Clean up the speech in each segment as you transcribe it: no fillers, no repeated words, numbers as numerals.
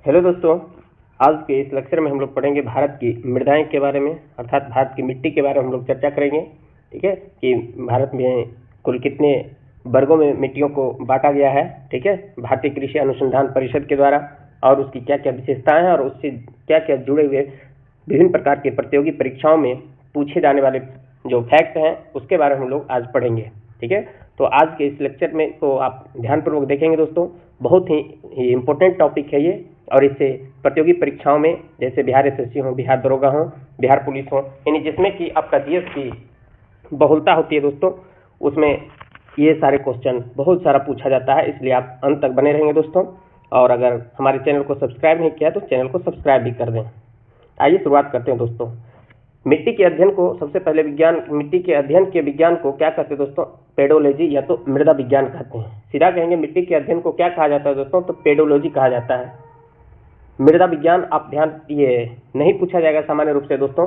Hello दोस्तों, आज के इस लेक्चर में हम लोग पढ़ेंगे भारत की मृदाएं के बारे में, अर्थात भारत की मिट्टी के बारे में हम लोग चर्चा करेंगे। ठीक है कि भारत में कुल कितने वर्गों में मिट्टियों को बांटा गया है। ठीक है, भारतीय कृषि अनुसंधान परिषद के द्वारा, और उसकी क्या क्या विशेषताएं हैं और उससे क्या क्या जुड़े हुए विभिन्न प्रकार के प्रतियोगी परीक्षाओं में पूछे जाने वाले जो फैक्ट हैं उसके बारे में हम लोग आज पढ़ेंगे। ठीक है, तो आज के इस लेक्चर में तो आप ध्यानपूर्वक देखेंगे दोस्तों, बहुत ही इम्पोर्टेंट टॉपिक है ये, और इससे प्रतियोगी परीक्षाओं में जैसे बिहार एसएससी हो, बिहार दरोगा हो, बिहार पुलिस हो, यानी जिसमें कि आपका जीएस की बहुलता होती है दोस्तों, उसमें ये सारे क्वेश्चन बहुत सारा पूछा जाता है। इसलिए आप अंत तक बने रहेंगे दोस्तों, और अगर हमारे चैनल को सब्सक्राइब नहीं किया तो चैनल को सब्सक्राइब भी कर दें। आइए शुरुआत करते हैं दोस्तों। मिट्टी के अध्ययन को सबसे पहले मिट्टी के अध्ययन के विज्ञान को क्या कहते हैं दोस्तों? पेडोलॉजी या तो मृदा विज्ञान कहते हैं। सीधा कहेंगे मिट्टी के अध्ययन को क्या कहा जाता है दोस्तों? तो पेडोलॉजी कहा जाता है। मृदा विज्ञान आप ध्यान, ये नहीं पूछा जाएगा सामान्य रूप से दोस्तों,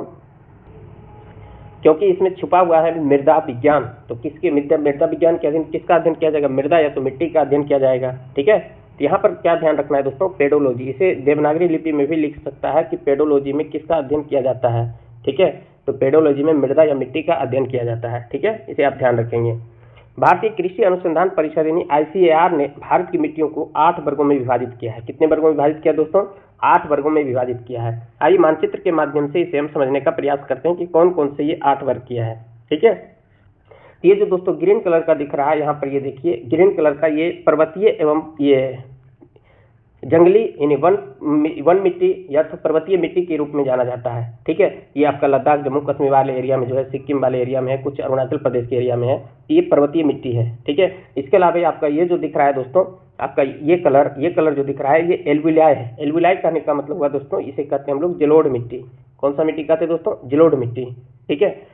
क्योंकि इसमें छुपा हुआ है मृदा विज्ञान। तो किसके मृदा विज्ञान के अध्ययन, किसका अध्ययन किया जाएगा? मृदा या तो मिट्टी का अध्ययन किया जाएगा। ठीक है, तो यहाँ पर क्या ध्यान रखना है दोस्तों? पेडोलॉजी। इसे देवनागरी लिपि में भी लिख सकता है कि पेडोलॉजी में किसका अध्ययन किया जाता है। ठीक है, तो पेडोलॉजी में मृदा या मिट्टी का अध्ययन किया जाता है। ठीक है, इसे आप ध्यान रखेंगे। भारतीय कृषि अनुसंधान परिषद यानी ICAR ने भारत की मिट्टियों को 8 वर्गों में विभाजित किया है। कितने वर्गों में विभाजित किया दोस्तों? 8 वर्गों में विभाजित किया है। आइए मानचित्र के माध्यम से इसे हम समझने का प्रयास करते हैं कि कौन कौन से ये 8 वर्ग किया है। ठीक है, ये जो दोस्तों ग्रीन कलर का दिख रहा है यहाँ पर, ये देखिए ग्रीन कलर का, ये पर्वतीय एवं ये जंगली यानी वन मिट्टी या तो पर्वतीय मिट्टी के रूप में जाना जाता है। ठीक है, ये आपका लद्दाख, जम्मू कश्मीर वाले एरिया में जो है, सिक्किम वाले एरिया में है, कुछ अरुणाचल प्रदेश के एरिया में है, ये पर्वतीय मिट्टी है। ठीक है, इसके अलावा आपका ये जो दिख रहा है दोस्तों, आपका ये कलर जो दिख रहा है, ये एल्विलाय है। एल्विलाय कहने का मतलब हुआ दोस्तों, इसे कहते हैं हम लोग जलोढ़ मिट्टी। कौन सा मिट्टी कहते हैं दोस्तों? जलोढ़ मिट्टी। ठीक है,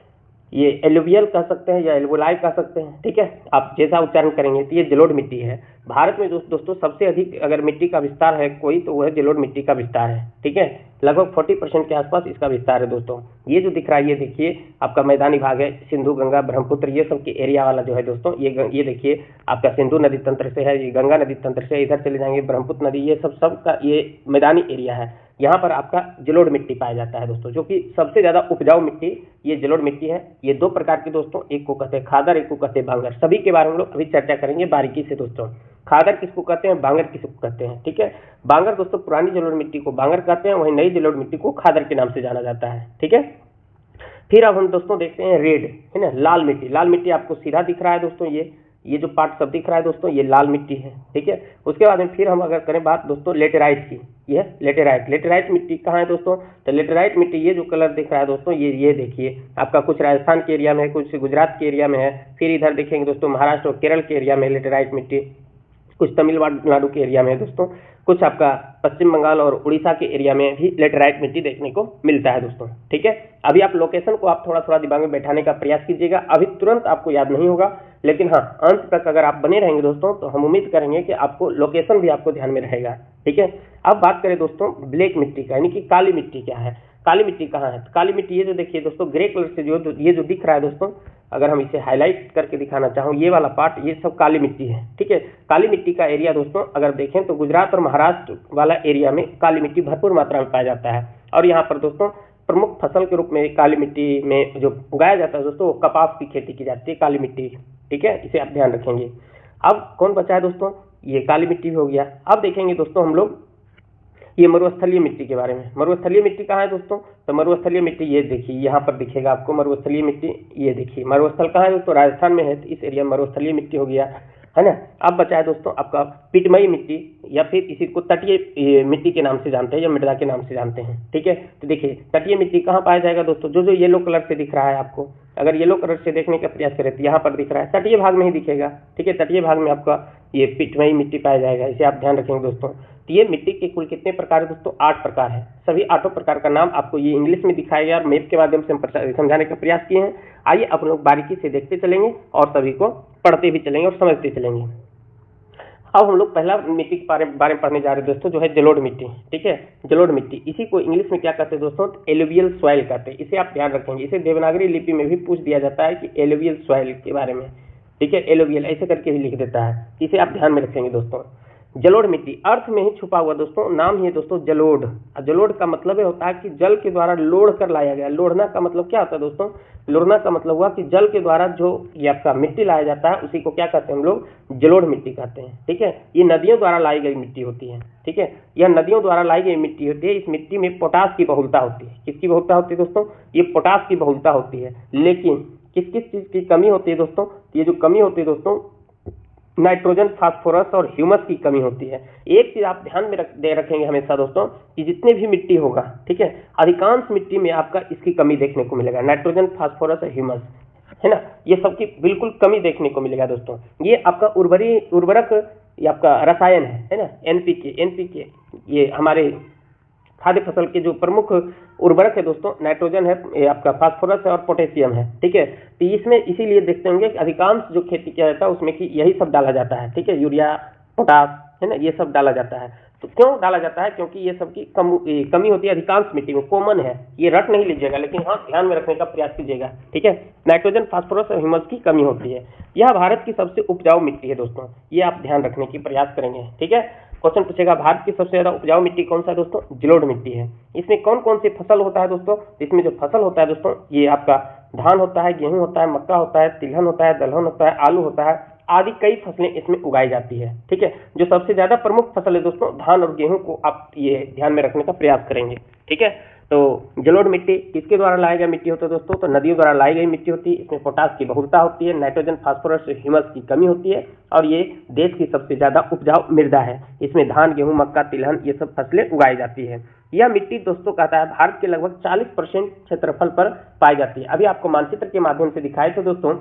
ये एलुवियल कह सकते हैं या एल्वोलाई कह सकते हैं। ठीक है, आप जैसा उच्चारण करेंगे, तो ये जलोढ़ मिट्टी है। भारत में दोस्तों सबसे अधिक अगर मिट्टी का विस्तार है कोई, तो वह जलोढ़ मिट्टी का विस्तार है। ठीक है, लगभग 40% के आसपास इसका विस्तार है दोस्तों। ये जो दिख रहा है, ये देखिए आपका मैदानी भाग है, सिंधु, गंगा, ब्रह्मपुत्र, ये सब के एरिया वाला जो है दोस्तों, ये देखिए आपका सिंधु नदी तंत्र से है, ये गंगा नदी तंत्र से, इधर चले जाएंगे ब्रह्मपुत्र नदी, ये सब का ये मैदानी एरिया है। यहाँ पर आपका जलोढ़ मिट्टी पाया जाता है दोस्तों, जो कि सबसे ज्यादा उपजाऊ मिट्टी ये जलोढ़ मिट्टी है। ये 2 प्रकार की दोस्तों, एक को कहते हैं खादर, एक को कहते हैं बांगर। सभी के बारे में हम लोग अभी चर्चा करेंगे बारीकी से दोस्तों। खादर किसको कहते हैं, बांगर किसको कहते हैं। ठीक है, बांगर दोस्तों पुरानी जलोढ़ मिट्टी को बांगर कहते हैं, वहीं नई जलोढ़ मिट्टी को खादर के नाम से जाना जाता है। ठीक है, फिर अब हम दोस्तों देखते हैं रेड, है ना, लाल मिट्टी। लाल मिट्टी आपको सीधा दिख रहा है दोस्तों, ये जो पार्ट सब दिख रहा है दोस्तों, ये लाल मिट्टी है। ठीक है, उसके बाद में फिर हम अगर करें बात दोस्तों लेटेराइट की, ये लेटेराइट मिट्टी कहाँ है दोस्तों? तो लेटेराइट मिट्टी, ये जो कलर दिख रहा है दोस्तों, ये देखिए आपका कुछ राजस्थान के एरिया में है, कुछ गुजरात के एरिया में है, फिर इधर देखेंगे दोस्तों महाराष्ट्र और केरल के एरिया में लेटेराइट मिट्टी, कुछ तमिलनाडु के एरिया में है दोस्तों, कुछ आपका पश्चिम बंगाल और उड़ीसा के एरिया में भी लेटेराइट मिट्टी देखने को मिलता है दोस्तों। ठीक है, अभी आप लोकेशन को आप थोड़ा थोड़ा दिमाग में बैठाने का प्रयास कीजिएगा। अभी तुरंत आपको याद नहीं होगा, लेकिन हाँ अंत तक अगर आप बने रहेंगे दोस्तों, तो हम उम्मीद करेंगे कि आपको लोकेशन भी आपको ध्यान में रहेगा। ठीक है, अब बात करें दोस्तों ब्लैक मिट्टी का, यानी कि काली मिट्टी क्या है, काली मिट्टी कहाँ है? तो काली मिट्टी ये जो देखिए दोस्तों ग्रे कलर से ये जो दिख रहा है दोस्तों, अगर हम इसे हाईलाइट करके दिखाना चाहूँ, ये वाला पार्ट, ये सब काली मिट्टी है। ठीक है, काली मिट्टी का एरिया दोस्तों अगर देखें तो गुजरात और महाराष्ट्र वाला एरिया में काली मिट्टी भरपूर मात्रा में पाया जाता है। और यहाँ पर दोस्तों प्रमुख फसल के रूप में काली मिट्टी में जो उगाया जाता है दोस्तों, वो कपास की खेती की जाती है काली मिट्टी। ठीक है, इसे आप ध्यान रखेंगे। अब कौन बचा है दोस्तों? ये काली मिट्टी भी हो गया। अब देखेंगे दोस्तों हम लोग ये मरुस्थलीय मिट्टी के बारे में। मरुस्थलीय मिट्टी कहाँ है दोस्तों? तो मरुस्थलीय मिट्टी ये देखिए यहाँ पर दिखेगा आपको मरुस्थलीय मिट्टी, ये देखिए मरुस्थल कहाँ है दोस्तों? राजस्थान में है, तो इस एरिया में मरुस्थलीय मिट्टी हो गया, है ना। अब बचा है दोस्तों आपका पिटमई मिट्टी, या फिर इसी को तटीय मिट्टी के नाम से जानते हैं या मृदा के नाम से जानते हैं। ठीक है, तो देखिए तटीय मिट्टी कहाँ पाया जाएगा दोस्तों? जो येलो कलर से दिख रहा है आपको, अगर येलो कलर से देखने का प्रयास करें तो यहाँ पर दिख रहा है, तटीय भाग में ही दिखेगा। ठीक है, तटीय भाग में आपका ये पिटमई मिट्टी पाया जाएगा, इसे आप ध्यान रखेंगे दोस्तों। तो ये मिट्टी के कुल कितने प्रकार है दोस्तों? 8 प्रकार है। सभी 8 प्रकार का नाम आपको ये इंग्लिश में दिखाया गया और मैप के माध्यम से हम समझाने का प्रयास किए हैं। आइए आप लोग बारीकी से देखते चलेंगे और सभी को पढ़ते भी चलेंगे और समझते चलेंगे। अब हम लोग पहला मिट्टी के बारे में पढ़ने जा रहे हैं दोस्तों, जो है जलोढ़ मिट्टी। ठीक है, जलोढ़ मिट्टी, इसी को इंग्लिश में क्या कहते हैं दोस्तों? एलुवियल सॉइल कहते हैं। इसे आप ध्यान रखेंगे, इसे देवनागरी लिपि में भी पूछ दिया जाता है कि एलुवियल सॉइल के बारे में। ठीक है, एलुवियल ऐसे करके भी लिख देता है, इसे आप ध्यान में रखेंगे दोस्तों। जलोढ़ मिट्टी अर्थ में ही छुपा हुआ दोस्तों, नाम ही है दोस्तों जलोढ़। जलोढ़ का मतलब होता है कि जल के द्वारा लोढ़ कर लाया गया। लोढ़ना का मतलब क्या होता है दोस्तों? लोढ़ना का मतलब हुआ कि जल के द्वारा जो ये आपका मिट्टी लाया जाता है उसी को क्या कहते हैं हम लोग? जलोढ़ मिट्टी कहते हैं। ठीक है, ये नदियों द्वारा लाई गई मिट्टी होती है। ठीक है, यह नदियों द्वारा लाई गई मिट्टी होती है। इस मिट्टी में पोटास की बहुलता होती है। किसकी बहुलता होती है दोस्तों? ये पोटास की बहुलता होती है। लेकिन किस किस चीज की कमी होती है दोस्तों? ये जो कमी होती है दोस्तों, नाइट्रोजन, फास्फोरस और ह्यूमस की कमी होती है। एक चीज आप ध्यान में रखेंगे हमेशा दोस्तों कि जितने भी मिट्टी होगा, ठीक है, अधिकांश मिट्टी में आपका इसकी कमी देखने को मिलेगा, नाइट्रोजन, फास्फोरस और ह्यूमस, है ना, ये सबकी बिल्कुल कमी देखने को मिलेगा दोस्तों। ये आपका उर्वरक, ये आपका रसायन है ना, एनपीके, ये हमारे खाद्य फसल के जो प्रमुख उर्वरक है दोस्तों, नाइट्रोजन है, ये आपका फास्फोरस है और पोटेशियम है। ठीक है, तो इसमें इसीलिए देखते होंगे कि अधिकांश जो खेती किया जाता है उसमें कि यही सब डाला जाता है। ठीक है, यूरिया, पोटास, है ना, ये सब डाला जाता है। तो क्यों डाला जाता है? क्योंकि ये सब की कमी होती है अधिकांश मिट्टी में, कॉमन है, ये रट नहीं लीजिएगा, लेकिन हाँ ध्यान में रखने का प्रयास कीजिएगा। ठीक है, नाइट्रोजन, फास्फोरस और ह्यूमस की कमी होती है। यह भारत की सबसे उपजाऊ मिट्टी है दोस्तों, ये आप ध्यान रखने की प्रयास करेंगे। ठीक है, क्वेश्चन पूछेगा भारत की सबसे ज्यादा उपजाऊ मिट्टी कौन सा है दोस्तों? जलोढ़ मिट्टी है। इसमें कौन कौन सी फसल होता है दोस्तों? इसमें जो फसल होता है दोस्तों, ये आपका धान होता है, गेहूं होता है, मक्का होता है, तिलहन होता है, दलहन होता है, आलू होता है, आदि कई फसलें इसमें उगाई जाती है। ठीक है, जो सबसे ज्यादा प्रमुख फसल है दोस्तों धान और गेहूं को आप ये ध्यान में रखने का प्रयास करेंगे। ठीक है, तो जलोढ़ मिट्टी किसके द्वारा लाई गई मिट्टी होती है दोस्तों? तो नदियों द्वारा लाई गई मिट्टी होती है। इसमें पोटास की बहुलता होती है, नाइट्रोजन, फास्फोरस, ह्यूमस की कमी होती है और ये देश की सबसे ज्यादा उपजाऊ मृदा है। इसमें धान, गेहूं, मक्का, तिलहन ये सब फसलें उगाई जाती है। यह मिट्टी दोस्तों कहता है भारत के लगभग 40% क्षेत्रफल पर पाई जाती है। अभी आपको मानचित्र के माध्यम से दिखाए थे दोस्तों।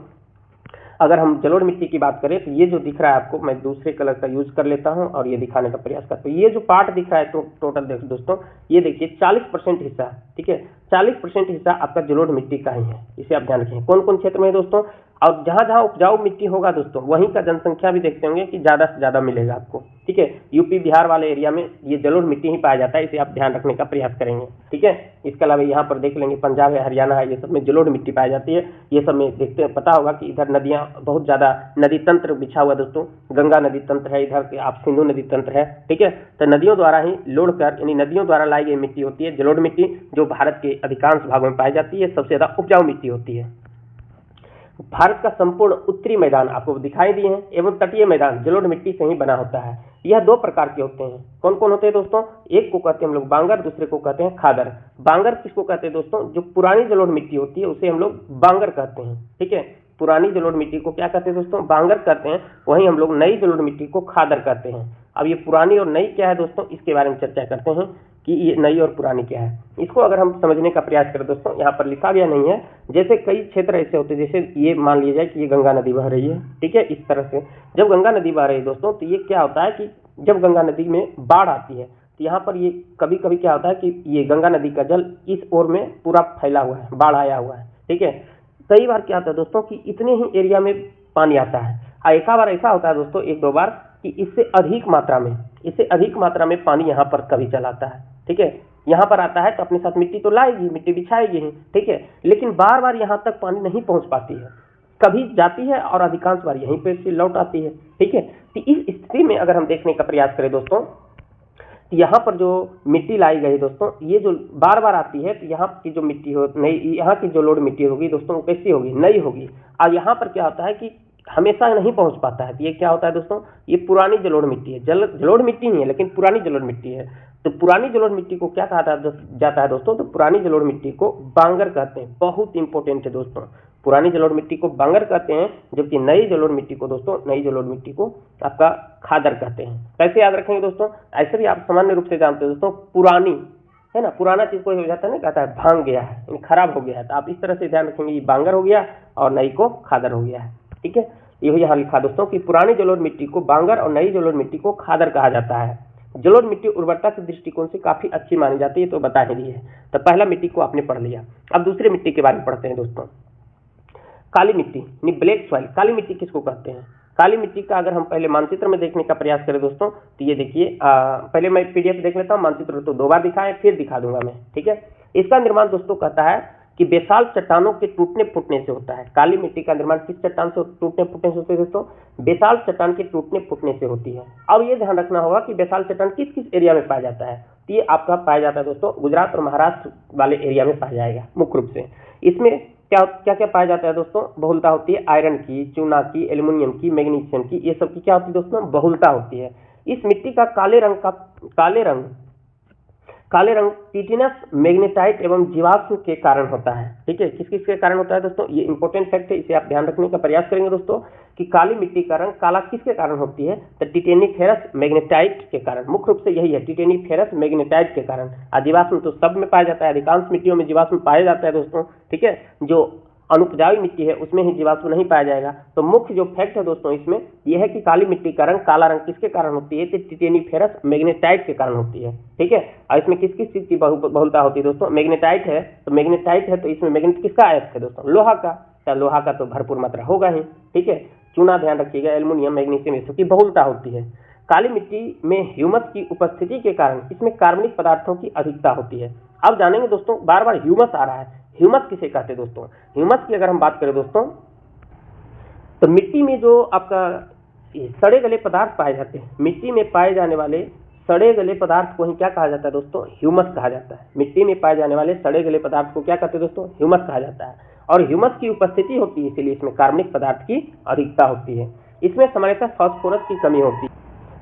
अगर हम जलोढ़ मिट्टी की बात करें तो ये जो दिख रहा है आपको, मैं दूसरे कलर का यूज कर लेता हूं और ये दिखाने का प्रयास करता हूं। ये जो पार्ट दिख रहा है तो टोटल देखो दोस्तों, ये देखिए 40% हिस्सा, ठीक है, 40% हिस्सा आपका जलोढ़ मिट्टी का ही है। इसे आप ध्यान रखें। कौन कौन क्षेत्र में है दोस्तों? और जहां जहां उपजाऊ मिट्टी होगा दोस्तों वहीं का जनसंख्या भी देखते होंगे कि ज्यादा से ज्यादा मिलेगा आपको। ठीक है, यूपी बिहार वाले एरिया में ये जलोढ़ मिट्टी ही पाया जाता है, इसे आप ध्यान रखने का प्रयास करेंगे। ठीक है, इसके अलावा यहाँ पर देख लेंगे पंजाब है, हरियाणा है, ये सब में जलोढ़ मिट्टी पाई जाती है। ये सब में देखते हैं, पता होगा कि इधर नदियां बहुत ज्यादा, नदी तंत्र बिछा हुआ दोस्तों, गंगा नदी तंत्र है, इधर के आप सिंधु नदी तंत्र है। ठीक है, तो नदियों द्वारा ही लोढ़ कर, यानी नदियों द्वारा लाई गई मिट्टी होती है जलोढ़ मिट्टी, जो भारत के अधिकांश भागों में पाई जाती है, सबसे ज्यादा उपजाऊ मिट्टी होती है। भारत का संपूर्ण उत्तरी मैदान आपको दिखाई दिए हैं एवं तटीय मैदान जलोढ़ मिट्टी से ही बना होता है। यह दो प्रकार के होते हैं। कौन कौन होते हैं दोस्तों? एक को कहते हैं हम लोग बांगर, दूसरे को कहते हैं खादर। बांगर किसको कहते हैं दोस्तों? जो पुरानी जलोढ़ मिट्टी होती है उसे हम लोग बांगर कहते हैं। ठीक है, पुरानी जलोढ़ मिट्टी को क्या कहते हैं दोस्तों? बांगर कहते हैं। वहीं हम लोग नई जलोढ़ मिट्टी को खादर कहते हैं। अब ये पुरानी और नई क्या है दोस्तों, इसके बारे में चर्चा करते हैं कि ये नई और पुरानी क्या है। इसको अगर हम समझने का प्रयास करें दोस्तों, यहाँ पर लिखा गया नहीं है, जैसे कई क्षेत्र ऐसे होते हैं, जैसे ये मान लिया जाए कि ये गंगा नदी बह रही है। ठीक है, इस तरह से जब गंगा नदी बह रही है दोस्तों, तो ये क्या होता है कि जब गंगा नदी में बाढ़ आती है तो यहाँ पर ये कभी कभी क्या होता है कि ये गंगा नदी का जल इस ओर में पूरा फैला हुआ है, बाढ़ आया हुआ है। ठीक है, कई बार क्या होता है दोस्तों कि इतने ही एरिया में पानी आता है, और एक बार ऐसा होता है दोस्तों, एक दो बार, कि इससे अधिक मात्रा में पानी यहाँ पर कभी चला आता है। ठीक है, यहाँ पर आता है तो अपने साथ मिट्टी तो लाएगी, मिट्टी बिछाएगी ही। ठीक है, लेकिन बार बार यहाँ तक पानी नहीं पहुँच पाती है, कभी जाती है और अधिकांश बार यहीं पे से लौट आती है। ठीक है, तो इस स्थिति में अगर हम देखने का प्रयास करें दोस्तों, तो यहाँ पर जो मिट्टी लाई गई दोस्तों, ये जो बार बार आती है, तो यहाँ की जो मिट्टी हो नई, यहाँ की जो लोड मिट्टी होगी दोस्तों कैसी होगी? नई होगी। और यहाँ पर क्या होता है कि हमेशा नहीं पहुंच पाता है। ये क्या होता है दोस्तों? ये पुरानी जलोढ़ मिट्टी है, जलोढ़ मिट्टी नहीं है लेकिन पुरानी जलोढ़ मिट्टी है। तो पुरानी जलोढ़ मिट्टी को क्या कहा जाता है दोस्तों? तो पुरानी जलोढ़ मिट्टी को बांगर कहते हैं। बहुत इंपॉर्टेंट है दोस्तों, पुरानी जलोढ़ मिट्टी को बांगर कहते हैं, जबकि नई जलोढ़ मिट्टी को दोस्तों, नई जलोढ़ मिट्टी को आपका खादर कहते हैं। कैसे याद रखेंगे दोस्तों? ऐसे भी आप सामान्य रूप से जानते हो दोस्तों, पुरानी है ना, पुराना चीज कोई हो जाता है ना, कहता है भांग गया है, खराब हो गया है, तो आप इस तरह से ध्यान रखेंगे, ये बांगर हो गया और नई को खादर हो गया है। ठीक है, यही यहाँ लिखा दोस्तों कि पुरानी जलोढ़ मिट्टी को बांगर और नई जलोढ़ मिट्टी को खादर कहा जाता है। जलोढ़ मिट्टी उर्वरता के दृष्टिकोण से काफी अच्छी मानी जाती है, तो बता ही दी है। तो पहला मिट्टी को आपने पढ़ लिया। अब दूसरे मिट्टी के बारे में पढ़ते हैं दोस्तों। काली मिट्टी, ब्लैक सॉइल। काली मिट्टी किसको कहते हैं? काली मिट्टी का अगर हम पहले मानचित्र में देखने का प्रयास करें दोस्तों, तो ये देखिए, पहले मैं पीडीएफ देख लेता हूँ, मानचित्र तो 2 बार दिखाए, फिर दिखा दूंगा मैं। ठीक है, इसका निर्माण दोस्तों कहता है कि बेसाल्ट चट्टानों के टूटने फूटने से होता है। काली मिट्टी का निर्माण किस चट्टान से टूटने फूटने से होता है दोस्तों? बेसाल्ट चट्टान के टूटने फूटने से होती है। अब ये ध्यान रखना होगा कि बेसाल्ट चट्टान किस किस एरिया में पाया जाता है। तो ये आपका पाया जाता है दोस्तों गुजरात और महाराष्ट्र वाले एरिया में पाया जाएगा मुख्य रूप से। इसमें क्या क्या क्या पाया जाता है दोस्तों? बहुलता होती है आयरन की, चूना की, एल्यूमिनियम की, मैग्नीशियम की, ये सब की क्या होती है दोस्तों? बहुलता होती है। इस मिट्टी का काले रंग टिटिनस, मैग्नेटाइट एवं जीवाश्म के कारण होता है। ठीक है, किस किस के कारण होता है दोस्तों? ये इंपॉर्टेंट फैक्ट है, इसे आप ध्यान रखने का प्रयास करेंगे दोस्तों कि काली मिट्टी का रंग काला किसके कारण होती है? तो टिटेनिफेरस मैग्नेटाइट के कारण। मुख्य रूप से यही है, टिटेनिफेरस मैग्नेटाइट के कारण। जीवाश्म तो सब में पाया जाता है, अधिकांश मिट्टियों में जीवाश्म पाया जाता है दोस्तों। ठीक है, जो अनुपजाऊ मिट्टी है उसमें ही जीवाश्म नहीं पाया जाएगा। तो मुख्य जो फैक्ट है दोस्तों इसमें यह है कि काली मिट्टी का रंग काला रंग किसके कारण होती है? तो टिटेनिफेरस मैग्नेटाइट के कारण होती है। ठीक है, और इसमें किस किस चीज की बहुलता होती है दोस्तों? मैग्नेटाइट है, तो इसमें मैग्नेट किसका आयत है दोस्तों? लोहा का। तो लोहा का तो भरपूर मात्रा होगा ही। ठीक है, चूना ध्यान रखिएगा, एल्यूमिनियम, मैग्नीशियम, ये सब की बहुलता होती है। काली मिट्टी में ह्यूमस की उपस्थिति के कारण इसमें कार्बनिक पदार्थों की अधिकता होती है। अब जानेंगे दोस्तों, बार बार ह्यूमस आ रहा है, ह्यूमस किसे कहते हैं दोस्तों? ह्यूमस की अगर हम बात करें दोस्तों तो मिट्टी में जो आपका सड़े गले पदार्थ पाए जाते हैं, मिट्टी में पाए जाने वाले सड़े गले पदार्थ को ही क्या कहा जाता है दोस्तों? ह्यूमस कहा जाता है। मिट्टी में पाए जाने वाले सड़े गले पदार्थ को क्या कहते हैं दोस्तों? ह्यूमस कहा जाता है। और ह्यूमस की उपस्थिति होती है, इसीलिए इसमें कार्बनिक पदार्थ की अधिकता होती है। इसमें सामान्यतः फास्फोरस की कमी होती है।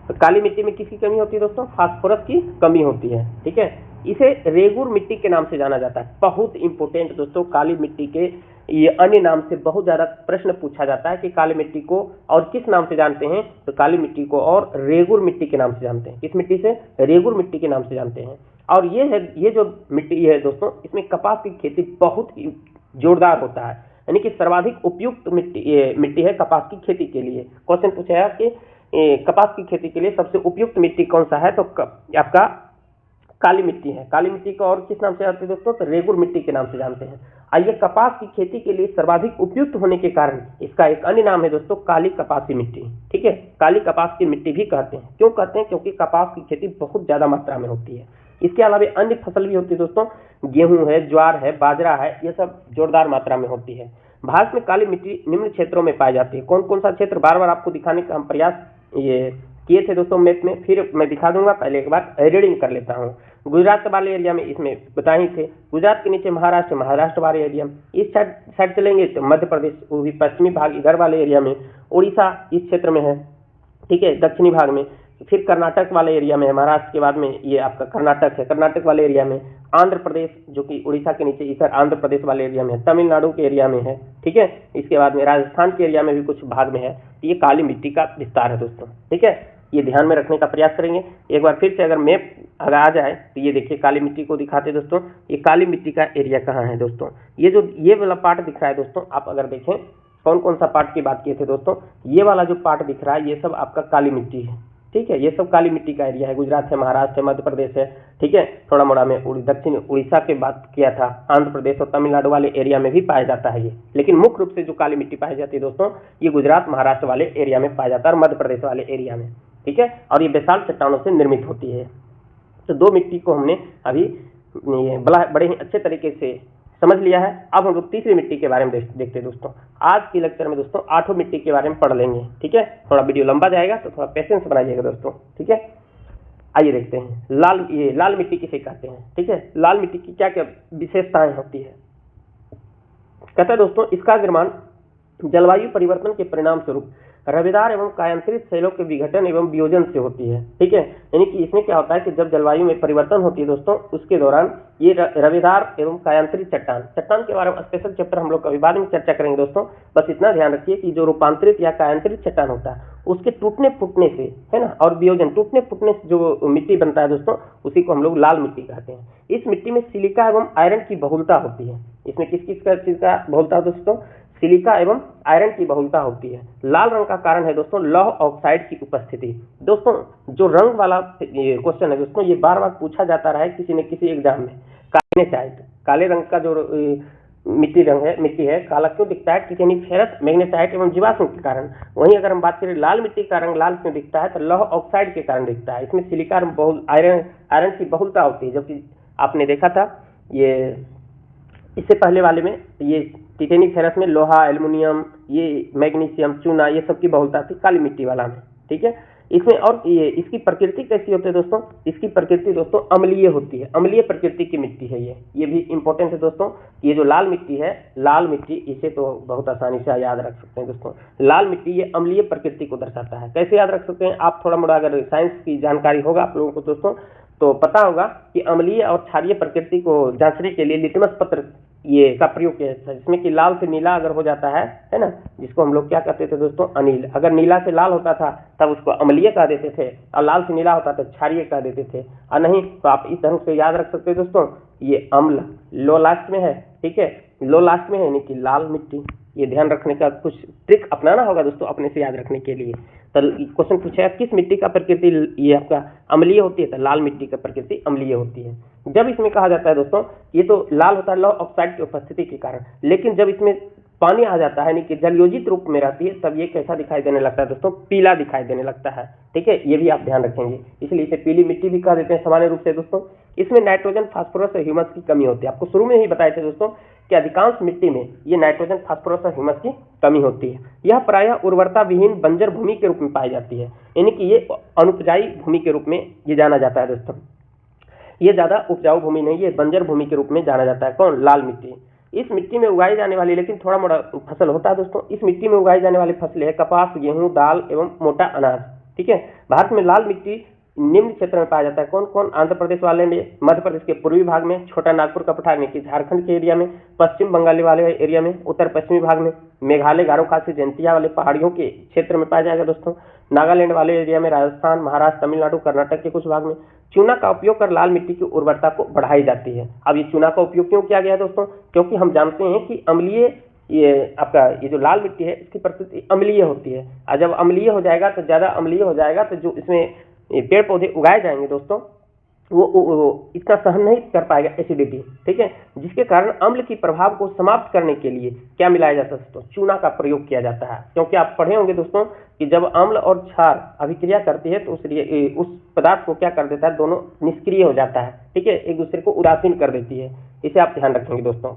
तो काली मिट्टी में किसकी कमी होती है दोस्तों? फास्फोरस की कमी होती है। ठीक है, इसे रेगुर मिट्टी के नाम से जाना जाता है। बहुत इंपॉर्टेंट दोस्तों, काली मिट्टी के ये अन्य नाम से बहुत ज्यादा प्रश्न पूछा जाता है कि काली मिट्टी को और किस नाम से जानते हैं? तो काली मिट्टी को और रेगुर मिट्टी के नाम से जानते हैं। किस मिट्टी से? रेगुर मिट्टी के नाम से जानते हैं। और ये जो मिट्टी है दोस्तों, इसमें कपास की खेती बहुत ही जोरदार होता है, यानी कि सर्वाधिक उपयुक्त मिट्टी है कपास की खेती के लिए। क्वेश्चन पूछा है कि कपास की खेती के लिए सबसे उपयुक्त मिट्टी कौन सा है? तो आपका काली मिट्टी है। काली मिट्टी को और किस नाम से जानते हैं दोस्तों? तो रेगुर मिट्टी के नाम से जानते हैं। आइए, कपास की खेती के लिए सर्वाधिक उपयुक्त होने के कारण इसका एक अन्य नाम है दोस्तों काली कपासी मिट्टी। ठीक है, काली कपास की मिट्टी भी कहते हैं। क्यों कहते हैं? क्योंकि कपास की खेती बहुत ज्यादा मात्रा में होती है। इसके अलावा अन्य फसल भी होती है दोस्तों, गेहूं है, ज्वार है, बाजरा है, ये सब जोरदार मात्रा में होती है। भारत में काली मिट्टी निम्न क्षेत्रों में पाई जाती है। कौन कौन सा क्षेत्र? बार बार आपको दिखाने का हम प्रयास ये किए थे दोस्तों मैप में, फिर मैं दिखा दूंगा। पहले एक बार रीडिंग कर लेता हूँ। गुजरात वाले एरिया में इसमें बताए थे। गुजरात के नीचे महाराष्ट्र, महाराष्ट्र वाले एरिया में, इस साइड चलेंगे तो मध्य प्रदेश, वो भी पश्चिमी भाग इधर वाले एरिया में, उड़ीसा इस क्षेत्र में है। ठीक है, दक्षिणी भाग में, फिर कर्नाटक वाले एरिया में है, महाराष्ट्र के बाद में ये आपका कर्नाटक है, कर्नाटक वाले एरिया में, आंध्र प्रदेश जो कि उड़ीसा के नीचे इधर आंध्र प्रदेश वाले एरिया में है, तमिलनाडु के एरिया में है। ठीक है, इसके बाद में राजस्थान के एरिया में भी कुछ भाग में है। ये काली मिट्टी का विस्तार है दोस्तों। ठीक है, ये ध्यान में रखने का प्रयास करेंगे। एक बार फिर से अगर मैप अगर आ जाए तो ये देखिए, काली मिट्टी को दिखाते दोस्तों। ये काली मिट्टी का एरिया कहाँ है दोस्तों? ये वाला पार्ट दिख रहा है दोस्तों, आप अगर देखें कौन कौन सा पार्ट की बात किए थे दोस्तों, ये वाला जो पार्ट दिख रहा है ये सब आपका काली मिट्टी है। ठीक है, ये सब काली मिट्टी का एरिया है। गुजरात है, महाराष्ट्र है, मध्य प्रदेश है। ठीक है, थोड़ा मोड़ा में दक्षिण उड़ीसा की बात किया था, आंध्र प्रदेश और तमिलनाडु वाले एरिया में भी पाया जाता है ये। लेकिन मुख्य रूप से जो काली मिट्टी पाई जाती है दोस्तों, ये गुजरात महाराष्ट्र वाले एरिया में पाया जाता है और मध्य प्रदेश वाले एरिया में। ठीक है, और ये बेसाल्ट चट्टानों से निर्मित होती है। तो दो मिट्टी को हमने अभी बड़े ही अच्छे तरीके से समझ लिया है। अब हम लोग तीसरी मिट्टी के बारे में देखते हैं दोस्तों। आज की लेक्चर में दोस्तों 8 मिट्टी के बारे में पढ़ लेंगे। ठीक है, थोड़ा वीडियो लंबा जाएगा तो थोड़ा पेशेंस बनाइएगा दोस्तों। ठीक है, आइए देखते हैं लाल मिट्टी किसे कहते हैं। ठीक है, लाल मिट्टी की क्या क्या विशेषताएं होती है? कहता है दोस्तों, इसका निर्माण जलवायु परिवर्तन के परिणाम स्वरूप रवेदार एवं कायांतरित शैलों के विघटन एवं वियोजन से होती है। ठीक है, यानी कि इसमें क्या होता है कि जब जलवायु में परिवर्तन होती है दोस्तों, उसके दौरान ये रवेदार एवं कायांतरित चट्टान के बारे में स्पेशल चैप्टर हम लोग कभी बाद में चर्चा करेंगे दोस्तों। बस इतना ध्यान रखिए कि जो रूपांतरित या कायांतरित चट्टान होता है उसके टूटने फूटने से, है ना, और वियोजन, टूटने फूटने से जो मिट्टी बनता है दोस्तों, उसी को हम लोग लाल मिट्टी कहते हैं। इस मिट्टी में सिलिका एवं आयरन की बहुलता होती है। इसमें किस किस चीज का बहुलता दोस्तों? सिलिका एवं आयरन की बहुलता होती है। लाल रंग का कारण है दोस्तों लौह ऑक्साइड की उपस्थिति। दोस्तों जो रंग वाला क्वेश्चन है दोस्तों, ये बार बार पूछा जाता रहा है किसी न किसी एग्जाम में। मैग्नेटाइट, काले रंग का जो मिट्टी है, काला क्यों दिखता है? टिटेनिफेरस मैग्नेटाइट एवं जीवाश्म के कारण। वहीं अगर हम बात करें लाल मिट्टी का रंग लाल क्यों दिखता है? तो लौह ऑक्साइड के कारण दिखता है। इसमें सिलिका आयरन की बहुलता होती है। जबकि आपने देखा था ये इससे पहले वाले में ये टिटेनिक फेरस में लोहा, एल्युमिनियम, ये मैग्नीशियम, चूना, ये सब की बहुलता थी काली मिट्टी वाला में। ठीक है, इसमें और ये इसकी प्रकृति कैसी होती है दोस्तों? इसकी प्रकृति दोस्तों अम्लीय होती है, अम्लीय प्रकृति की मिट्टी है ये भी इंपॉर्टेंट है दोस्तों। ये जो लाल मिट्टी है, लाल मिट्टी, इसे तो बहुत आसानी से याद रख सकते हैं दोस्तों। लाल मिट्टी ये अम्लीय प्रकृति को दर्शाता है। कैसे याद रख सकते हैं? आप थोड़ा मोड़ा अगर साइंस की जानकारी होगा आप लोगों को दोस्तों तो पता होगा कि अम्लीय और क्षारीय प्रकृति को जांचने के लिए लिटमस पत्र ये का प्रयोग किया जाता है, जिसमें कि लाल से नीला अगर हो जाता है ना, जिसको हम लोग क्या कहते थे दोस्तों? अनिल। अगर नीला से लाल होता था तब उसको अम्लीय कह देते थे, और लाल से नीला होता तो क्षारीय कह देते थे, और नहीं तो आप इस ढंग से याद रख सकते हैं दोस्तों, ये अम्ल लो लास्ट में है। ठीक है, लो लास्ट में है यानी कि लाल मिट्टी। ये ध्यान रखने का कुछ ट्रिक अपनाना होगा दोस्तों अपने से याद रखने के लिए। तो क्वेश्चन पूछेगा किस मिट्टी का प्रकृति ये आपका अम्लीय होती है? तो लाल मिट्टी का प्रकृति अम्लीय होती है। जब इसमें कहा जाता है दोस्तों ये तो लाल होता है लौह ऑक्साइड की उपस्थिति के कारण, लेकिन जब इसमें पानी आ जाता है यानी कि जलयोजित रूप में रहती है तब ये कैसा दिखाई देने लगता है दोस्तों? पीला दिखाई देने लगता है। ठीक है, ये भी आप ध्यान रखेंगे, इसलिए इसे पीली मिट्टी भी कह देते हैं सामान्य रूप से दोस्तों। इसमें नाइट्रोजन, फास्फोरस और ह्यूमस की कमी होती है। आपको शुरू में ही बताए थे दोस्तों कि अधिकांश मिट्टी में ये नाइट्रोजन, फास्फोरस और ह्यूमस की कमी होती है। यह प्रायः उर्वरता विहीन बंजर भूमि के रूप में पाई जाती है, यानी कि ये अनुपजाई भूमि के रूप में ये जाना जाता है दोस्तों। ये ज्यादा उपजाऊ भूमि नहीं, ये बंजर भूमि के रूप में जाना जाता है। कौन? लाल मिट्टी। इस मिट्टी में उगाई जाने वाली लेकिन थोड़ा मोड़ा फसल होता है दोस्तों। इस मिट्टी में उगाई जाने वाली फसलें है कपास, गेहूं, दाल एवं मोटा अनाज। ठीक है, भारत में लाल मिट्टी निम्न क्षेत्र में पाया जाता है। कौन कौन? आंध्र प्रदेश वाले में, मध्य प्रदेश के पूर्वी भाग में, छोटा नागपुर का पठार यानी कि झारखंड के एरिया में, पश्चिम बंगाल वाले एरिया में, उत्तर पश्चिमी भाग में, मेघालय, गारो खासी, जयंतिया वाले पहाड़ियों के क्षेत्र में पाया जाएगा दोस्तों, नागालैंड वाले एरिया में, राजस्थान, महाराष्ट्र, तमिलनाडु, कर्नाटक के कुछ भाग में। चूना का उपयोग कर लाल मिट्टी की उर्वरता को बढ़ाई जाती है। अब ये चूना का उपयोग क्यों किया गया दोस्तों? क्योंकि हम जानते हैं कि अम्लीय ये आपका ये जो लाल मिट्टी है इसकी प्रकृति अम्लीय होती है, और जब अम्लीय हो जाएगा तो ज्यादा अम्लीय हो जाएगा तो जो इसमें पेड़ पौधे उगाए जाएंगे दोस्तों वो इतना सहन नहीं कर पाएगा एसिडिटी। ठीक है, जिसके कारण अम्ल की प्रभाव को समाप्त करने के लिए क्या मिलाया जाता है दोस्तों? चूना का प्रयोग किया जाता है। क्योंकि आप पढ़े होंगे दोस्तों कि जब अम्ल और क्षार अभिक्रिया करती है तो उस पदार्थ को क्या कर देता है? दोनों निष्क्रिय हो जाता है। ठीक है, एक दूसरे को उदासीन कर देती है। इसे आप ध्यान रखेंगे दोस्तों।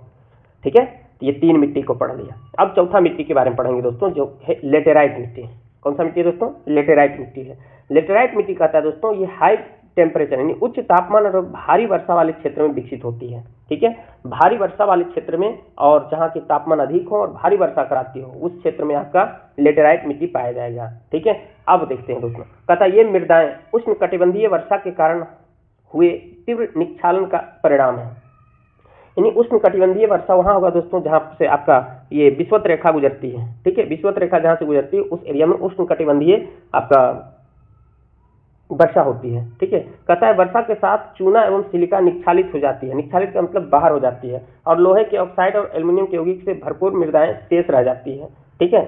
ठीक है, ये तीन मिट्टी को पढ़ लिया। अब चौथा मिट्टी के बारे में पढ़ेंगे दोस्तों, जो है लेटेराइट मिट्टी। कौन सा मिट्टी है दोस्तों? लेटेराइट मिट्टी है। लेटेराइट मिट्टी कहता है दोस्तों ये हाई टेम्परेचर यानी उच्च तापमान और भारी वर्षा वाले क्षेत्र में विकसित होती है। ठीक है, भारी वर्षा वाले क्षेत्र में और जहाँ की तापमान अधिक हो और भारी वर्षा कराती हो उस क्षेत्र में आपका लेटेराइट मिट्टी पाया जाएगा। ठीक है, अब देखते हैं दोस्तों, कहता ये मृदाएं उष्ण कटिबंधीय वर्षा के कारण हुए तीव्र निक्षालन का परिणाम है। यानी उष्ण कटिबंधीय वर्षा वहां होगा दोस्तों जहां से आपका ये विषुवत रेखा गुजरती है। ठीक है, विषुवत रेखा जहां से गुजरती है उस एरिया में उष्ण कटिबंधीय आपका वर्षा होती है। ठीक है, कहता है वर्षा के साथ चूना एवं सिलिका निक्षालित हो जाती है। निक्षालित का मतलब बाहर हो जाती है, और लोहे के ऑक्साइड और एल्युमिनियम के यौगिक से भरपूर मृदाएं शेष रह जाती है। ठीक है,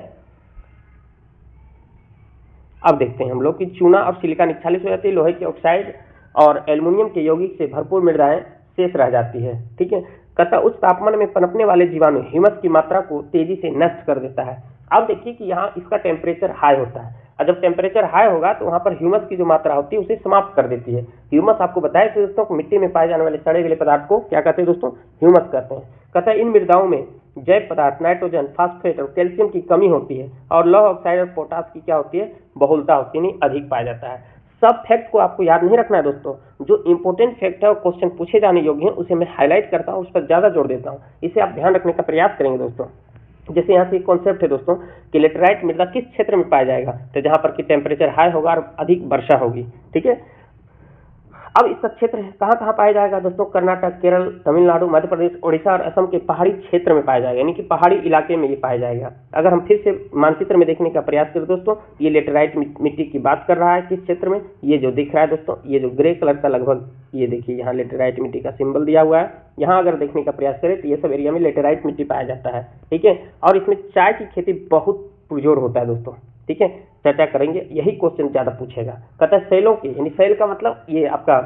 अब देखते हैं हम लोग कि चूना और सिलिका निक्षालित हो जाती है, लोहे के ऑक्साइड और एल्युमिनियम के यौगिक से भरपूर मृदाएं शेष रह जाती है। ठीक है, कहता उच्च तापमान में पनपने वाले जीवाणु ह्यूमस की मात्रा को तेजी से नष्ट कर देता है। अब देखिए कि यहाँ इसका टेम्परेचर हाई होता है, और जब टेम्परेचर हाई होगा तो वहां पर ह्यूमस की जो मात्रा होती है उसे समाप्त कर देती है। ह्यूमस आपको बताया था दोस्तों, मिट्टी में पाए जाने वाले सड़े गले पदार्थ को क्या कहते हैं दोस्तों? ह्यूमस कहते हैं। कहता है इन मृदाओं में जैव पदार्थ नाइट्रोजन, फास्फेट और कैल्शियम की कमी होती है, और लौह ऑक्साइड और पोटास की क्या होती है? बहुलता होती है, अधिक पाया जाता है। सब फैक्ट को आपको याद नहीं रखना है दोस्तों, जो इंपॉर्टेंट फैक्ट है और क्वेश्चन पूछे जाने योग्य है उसे मैं हाईलाइट करता हूँ, उस पर ज्यादा जोर देता हूँ। इसे आप ध्यान रखने का प्रयास करेंगे दोस्तों। जैसे यहाँ से एक कॉन्सेप्ट है दोस्तों कि लेटेराइट मृदा किस क्षेत्र में पाया जाएगा? तो जहां पर कि टेम्परेचर हाई होगा और अधिक वर्षा होगी। ठीक है, अब इसका क्षेत्र कहाँ कहाँ पाया जाएगा दोस्तों? कर्नाटक, केरल, तमिलनाडु, मध्य प्रदेश, ओडिशा और असम के पहाड़ी क्षेत्र में पाया जाएगा, यानी कि पहाड़ी इलाके में ये पाया जाएगा। अगर हम फिर से मानचित्र में देखने का प्रयास करें दोस्तों, ये लेटेराइट मिट्टी की बात कर रहा है किस क्षेत्र में? ये जो दिख रहा है दोस्तों, ये जो ग्रे कलर का लगभग ये देखिए यहाँ लेटेराइट मिट्टी का सिंबल दिया हुआ है। यहाँ अगर देखने का प्रयास करें तो ये सब एरिया में लेटेराइट मिट्टी पाया जाता है। ठीक है, और इसमें चाय की खेती बहुत पुरजोर होता है दोस्तों। ठीक है, चर्चा करेंगे, यही क्वेश्चन ज्यादा पूछेगा। कहता है सेलों की, यानी सेल का मतलब ये आपका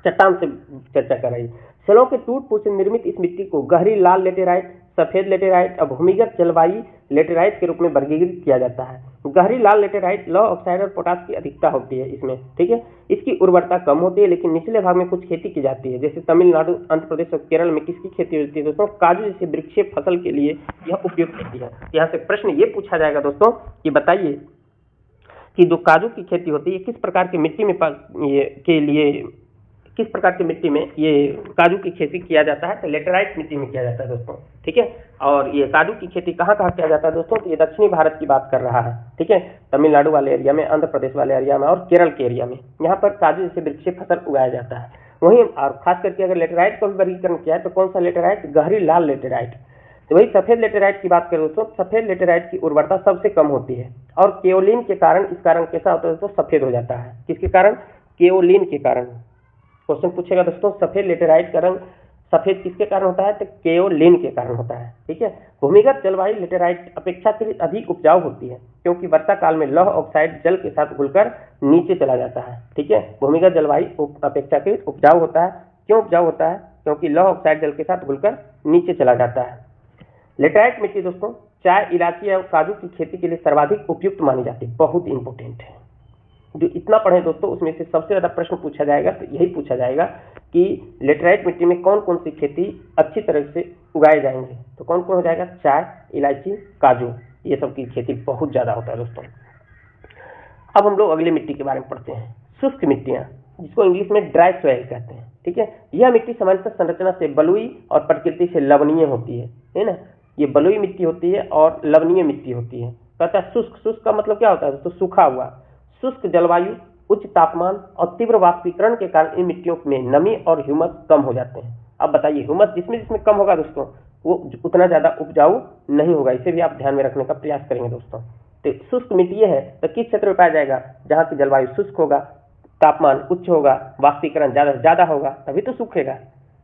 चट्टान से चर्चा कर रही है। सेलों के टूट फूट से निर्मित इस मिट्टी को गहरी लाल लेटेराइट, सफेद लेटेराइट और भूमिगत जलवायु लेटेराइट के रूप में वर्गीकृत किया जाता है। गहरी लाल लेटेराइट लौह ऑक्साइड और पोटास की अधिकता होती है इसमें, ठीक है। इसकी उर्वरता कम होती है, लेकिन निचले भाग में कुछ खेती की जाती है, जैसे तमिलनाडु, आंध्र प्रदेश और केरल में किसकी खेती होती है दोस्तों? काजू जैसे वृक्षीय फसल के लिए यह उपयुक्त होती है। यहाँ से प्रश्न ये पूछा जाएगा दोस्तों कि बताइए कि जो काजू की खेती होती है किस प्रकार की मिट्टी में किस प्रकार की मिट्टी में ये काजू की खेती किया जाता है? तो लेटेराइट मिट्टी में किया जाता है दोस्तों, ठीक है। और ये काजू की खेती कहाँ कहाँ किया जाता है दोस्तों? तो ये दक्षिणी भारत की बात कर रहा है, ठीक है। तमिलनाडु वाले एरिया में, आंध्र प्रदेश वाले एरिया में और केरल के एरिया में, यहाँ पर काजू जैसे वृक्षीय फसल उगाया जाता है। वहीं और खास करके अगर लेटेराइट का भी वर्गीकरण किया है तो कौन सा लेटेराइट? गहरी लाल लेटेराइट। तो वही सफेद लेटेराइट की बात करें दोस्तों, सफेद लेटेराइट की उर्वरता सबसे कम होती है और केओलिन के कारण इसका रंग कैसा होता है दोस्तों? सफेद हो जाता है। किसके कारण? केओलिन के कारण। क्वेश्चन पूछेगा दोस्तों सफेद लेटेराइट का रंग सफेद किसके कारण होता है? तो केओलिन के कारण होता है, ठीक है। भूमिगत जलवायु लेटेराइट अपेक्षाकृत अधिक उपजाऊ होती है, क्योंकि वर्षा काल में लौह ऑक्साइड जल के साथ घुलकर नीचे चला जाता है, ठीक है। भूमिगत जलवायु अपेक्षाकृत उपजाऊ होता है। क्यों उपजाऊ होता है? क्योंकि लौह ऑक्साइड जल के साथ घुलकर नीचे चला जाता है। लेटेराइट मिट्टी दोस्तों चाय, इलायची और काजू की खेती के लिए सर्वाधिक उपयुक्त मानी जाती है। बहुत इंपॉर्टेंट है, जो इतना पढ़े दोस्तों उसमें से सबसे ज्यादा प्रश्न पूछा जाएगा तो यही पूछा जाएगा कि लेटेराइट मिट्टी में कौन कौन सी खेती अच्छी तरह से उगाए जाएंगे। तो कौन कौन हो जाएगा? चाय, इलायची, काजू, ये सब की खेती बहुत ज्यादा होता है दोस्तों। अब हम लोग अगले मिट्टी के बारे में पढ़ते हैं, शुष्क मिट्टियां, जिसको इंग्लिश में ड्राई सॉइल कहते हैं, ठीक है। यह मिट्टी सामान्यतः संरचना से बलुई और प्रकृति से लवणीय होती है ना। ये बलुई मिट्टी होती है और लवणीय मिट्टी होती है। कहता है शुष्क, शुष्क का मतलब क्या होता है दोस्तों? सूखा हुआ। शुष्क जलवायु, उच्च तापमान और तीव्र वाष्पीकरण के कारण इन मिट्टियों में नमी और ह्यूमस कम हो जाते हैं। अब बताइए ह्यूमस जिसमें जिसमें कम होगा दोस्तों वो उतना ज्यादा उपजाऊ नहीं होगा। इसे भी आप ध्यान में रखने का प्रयास करेंगे दोस्तों। तो शुष्क मिट्टी है तो किस क्षेत्र में पाया जाएगा? जहाँ की जलवायु शुष्क होगा, तापमान उच्च होगा, वाष्पीकरण ज्यादा से ज्यादा होगा, तभी तो सूखेगा,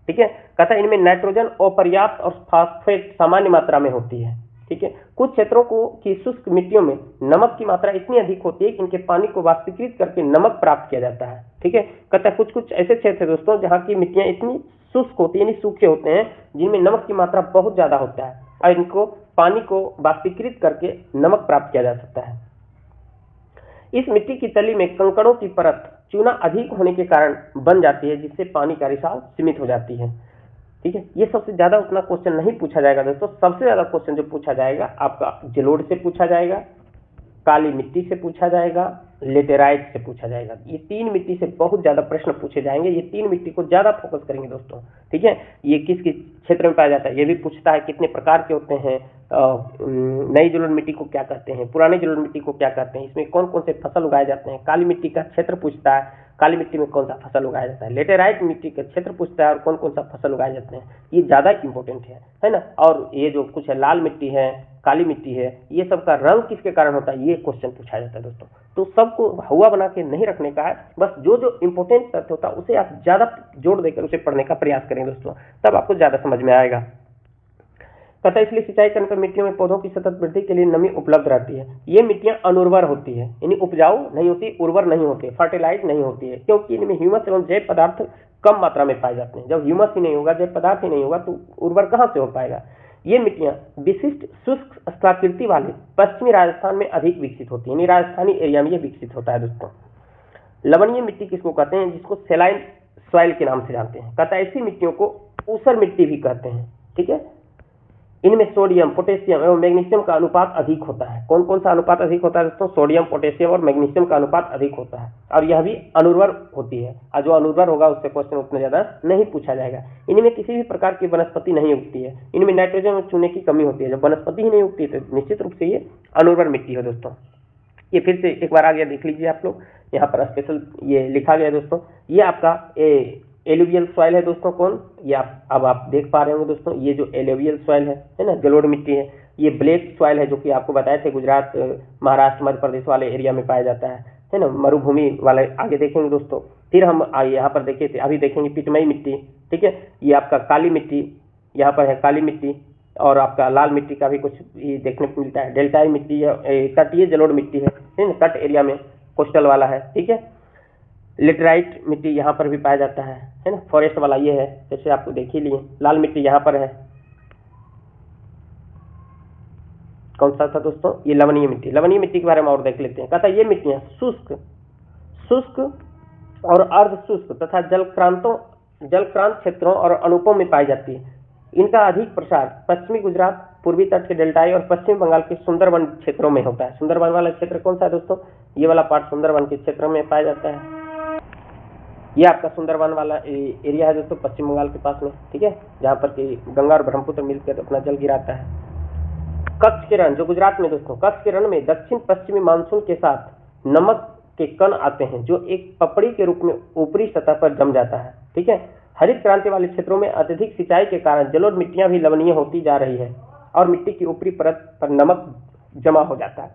ठीक है। कहता है इनमें नाइट्रोजन अपर्याप्त और फास्फेट सामान्य मात्रा में होती है, ठीक है। कुछ क्षेत्रों को की शुष्क मिट्टियों में नमक की मात्रा इतनी अधिक होती है कि इनके पानी को वाष्पीकृत करके नमक प्राप्त किया जाता है, ठीक है। कहता है कुछ कुछ ऐसे क्षेत्र है दोस्तों जहाँ की मिट्टियां इतनी शुष्क होती है, यानी सूखे होते हैं, जिनमें नमक की मात्रा बहुत ज्यादा होता है और इनको पानी को वाष्पीकृत करके नमक प्राप्त किया जा सकता है। इस मिट्टी की तली में कंकड़ों की परत चूना अधिक होने के कारण बन जाती है, जिससे पानी का रिसाव सीमित हो जाती है, ठीक है। ये सबसे ज्यादा उतना क्वेश्चन नहीं पूछा जाएगा दोस्तों। सबसे ज्यादा क्वेश्चन जो पूछा जाएगा आपका जलोढ़ से पूछा जाएगा, काली मिट्टी से पूछा जाएगा, लेटेराइट से पूछा जाएगा। ये तीन मिट्टी से बहुत ज्यादा प्रश्न पूछे जाएंगे। ये तीन मिट्टी को ज्यादा फोकस करेंगे दोस्तों, ठीक है। ये किस किस क्षेत्र में पाया जाता है ये भी पूछता है, कितने प्रकार के होते हैं, नई जलोढ़ मिट्टी को क्या कहते हैं, पुरानी जलोढ़ मिट्टी को क्या कहते हैं, इसमें कौन कौन से फसल उगाए जाते हैं। काली मिट्टी का क्षेत्र पूछता है, काली मिट्टी में कौन सा फसल उगाया जाता है। लेटेराइट मिट्टी का क्षेत्र पूछता है और कौन कौन सा फसल उगाए जाते हैं। ये ज्यादा इंपॉर्टेंट है ना। और ये जो कुछ है लाल मिट्टी है, काली मिट्टी है, ये सब का रंग किसके कारण होता है, ये क्वेश्चन पूछा जाता है दोस्तों। तो सबको हुआ बना के नहीं रखने का है, बस जो जो इंपॉर्टेंट तथ्य होता है उसे आप ज्यादा जोड़ देकर उसे पढ़ने का प्रयास करें दोस्तों, तब आपको ज्यादा समझ में आएगा। कहता है इसलिए सिंचाई करने पर मिट्टियों में पौधों की सतत वृद्धि के लिए नमी उपलब्ध रहती है। ये मिट्टियां अनुर्वर होती है, यानी उपजाऊ नहीं होती, उर्वर नहीं होती, फर्टिलाइज नहीं होती है, क्योंकि इनमें ह्यूमस एवं जैव पदार्थ कम मात्रा में पाए जाते हैं। जब ह्यूमस ही नहीं होगा, जैव पदार्थ ही नहीं होगा, तो उर्वर कहाँ से हो पाएगा। ये मिट्टियां विशिष्ट शुष्क स्थलाकृति वाले पश्चिमी राजस्थान में अधिक विकसित होती है, यानी राजस्थानी एरिया में ये विकसित होता है दोस्तों। लवणीय मिट्टी किसको कहते हैं, जिसको सेलाइन सॉइल के नाम से जानते हैं। कहता है ऐसी मिट्टियों को ऊसर मिट्टी भी कहते हैं, ठीक है। इनमें सोडियम, पोटेशियम एवं मैग्नीशियम का अनुपात अधिक होता है। कौन कौन सा अनुपात अधिक होता है दोस्तों? सोडियम, पोटेशियम और मैग्नीशियम का अनुपात अधिक होता है, और यह भी अनुर्वर होती है। और जो अनुर्वर होगा उससे क्वेश्चन उतना ज्यादा नहीं पूछा जाएगा। इनमें किसी भी प्रकार की वनस्पति नहीं उगती है। इनमें नाइट्रोजन और चूने की कमी होती है। जब वनस्पति ही नहीं उगती तो निश्चित रूप से ये अनुर्वर मिट्टी है दोस्तों। ये फिर से एक बार आ गया, देख लीजिए आप लोग, यहाँ पर स्पेशल ये लिखा गया दोस्तों। ये आपका एलुवियल सॉइल है दोस्तों। कौन? ये अब आप देख पा रहे होंगे दोस्तों, ये जो एलुवियल सॉइल है ना, जलोढ़ मिट्टी है। ये ब्लैक सॉइल है, जो कि आपको बताए थे गुजरात, महाराष्ट्र, मध्य प्रदेश वाले एरिया में पाया जाता है ना, मरुभूमि वाले। आगे देखेंगे दोस्तों। फिर हम यहाँ पर देखे थे, अभी देखेंगे पिटमई मिट्टी, ठीक है। ये आपका काली मिट्टी, यहाँ पर है काली मिट्टी, और आपका लाल मिट्टी का भी कुछ देखने को मिलता है। डेल्टाई मिट्टी है, तटीय जलोढ़ मिट्टी है ना, तट एरिया में, कोस्टल वाला है, ठीक है। लेटेराइट मिट्टी यहाँ पर भी पाया जाता है ना। फॉरेस्ट वाला ये है, जैसे आपको देख ही लिए। लाल मिट्टी यहाँ पर है, कौन सा था दोस्तों, ये लवणीय मिट्टी। लवणीय मिट्टी के बारे में और देख लेते हैं। कहता है ये मिट्टियां शुष्क और अर्ध शुष्क तथा जलक्रांत क्षेत्रों और अनूपों में पाई जाती है। इनका अधिक प्रसार पश्चिमी गुजरात, पूर्वी तट के डेल्टाई और पश्चिम बंगाल के सुंदरवन क्षेत्रों में होता है। सुंदरवन वाला क्षेत्र कौन सा है दोस्तों, ये वाला पार्ट सुंदरवन के क्षेत्र में पाया जाता है। ये आपका सुंदरवन वाला एरिया है दोस्तों, पश्चिम बंगाल के पास में, ठीक है, जहाँ पर कि गंगा और ब्रह्मपुत्र मिलकर अपना जल गिराता है। कच्छ के रण जो गुजरात में दोस्तों, कच्छ के रण में दक्षिण पश्चिमी मानसून के साथ नमक के कण आते हैं जो एक पपड़ी के रूप में ऊपरी सतह पर जम जाता है, ठीक है। हरित क्रांति वाले क्षेत्रों में अत्यधिक सिंचाई के कारण जलोढ़ मिट्टियां भी लवणीय होती जा रही है और मिट्टी की ऊपरी परत पर नमक जमा हो जाता है,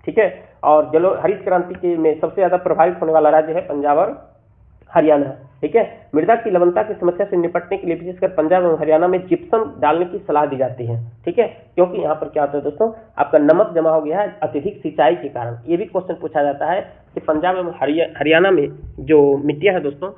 ठीक है। और हरित क्रांति के में सबसे ज्यादा प्रभावित होने वाला राज्य है पंजाब और हरियाणा, ठीक है। मृदा की लवणता की समस्या से निपटने के लिए विशेषकर पंजाब एवं हरियाणा में जिप्सम डालने की सलाह दी जाती है, ठीक है, क्योंकि यहाँ पर क्या होता है दोस्तों, आपका नमक जमा हो गया है अत्यधिक सिंचाई के कारण। ये भी क्वेश्चन पूछा जाता है कि पंजाब एवं हरियाणा में जो मिट्टियां है दोस्तों,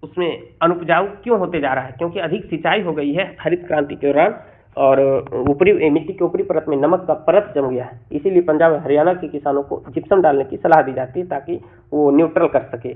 उसमें अनुपजाऊ क्यों होते जा रहा है, क्योंकि अधिक सिंचाई हो गई है हरित क्रांति के दौरान और ऊपरी मिट्टी के ऊपरी परत में नमक का परत जम गया है। इसीलिए पंजाब और हरियाणा के किसानों को जिप्सम डालने की सलाह दी जाती है ताकि वो न्यूट्रल कर सके।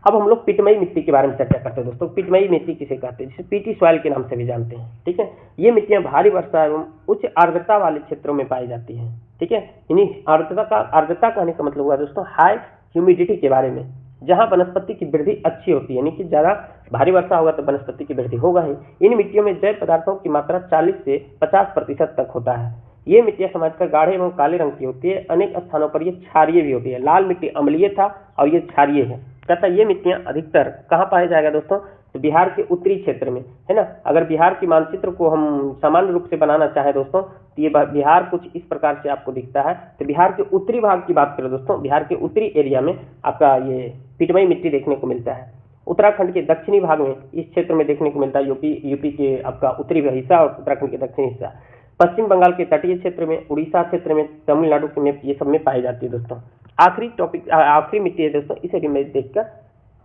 अब हम लोग पिटमई मिट्टी के बारे में चर्चा करते हैं दोस्तों। पिटमई मिट्टी किसे कहते हैं, जिसे पीटी सॉइल के नाम से भी जानते हैं, ठीक है। ये मिट्टियां भारी वर्षा एवं उच्च आर्द्रता वाले क्षेत्रों में पाई जाती हैं, ठीक है। यानी आर्द्रता कहने का मतलब हुआ दोस्तों हाई ह्यूमिडिटी के बारे में, जहां वनस्पति की वृद्धि अच्छी होती है, यानी कि ज्यादा भारी वर्षा होगा तो वनस्पति की वृद्धि होगा ही। इन मिट्टियों में जैव पदार्थों की मात्रा 40 से 50% तक होता है। ये मिट्टियां सामान्यतः गाढ़े एवं काले रंग की होती है। अनेक स्थानों पर ये क्षारीय भी होती है। लाल मिट्टी अम्लीय था और ये क्षारीय है। कहता है ये मिट्टियां अधिकतर कहाँ पाया जाएगा दोस्तों, तो बिहार के उत्तरी क्षेत्र में, है ना। अगर बिहार की मानचित्र को हम सामान्य रूप से बनाना चाहें दोस्तों, तो ये बिहार कुछ इस प्रकार से आपको दिखता है। तो बिहार के उत्तरी भाग की बात करें दोस्तों, बिहार के उत्तरी एरिया में आपका ये पिटमई मिट्टी देखने को मिलता है। उत्तराखंड के दक्षिणी भाग में इस क्षेत्र में देखने को मिलता है, यूपी के आपका उत्तरी हिस्सा और उत्तराखंड के दक्षिणी हिस्सा। पश्चिम बंगाल के तटीय क्षेत्र में, उड़ीसा क्षेत्र में, तमिलनाडु के में ये सब में पाई जाती है दोस्तों। आखिरी मिट्टी है दोस्तों, इसे भी मैं देखकर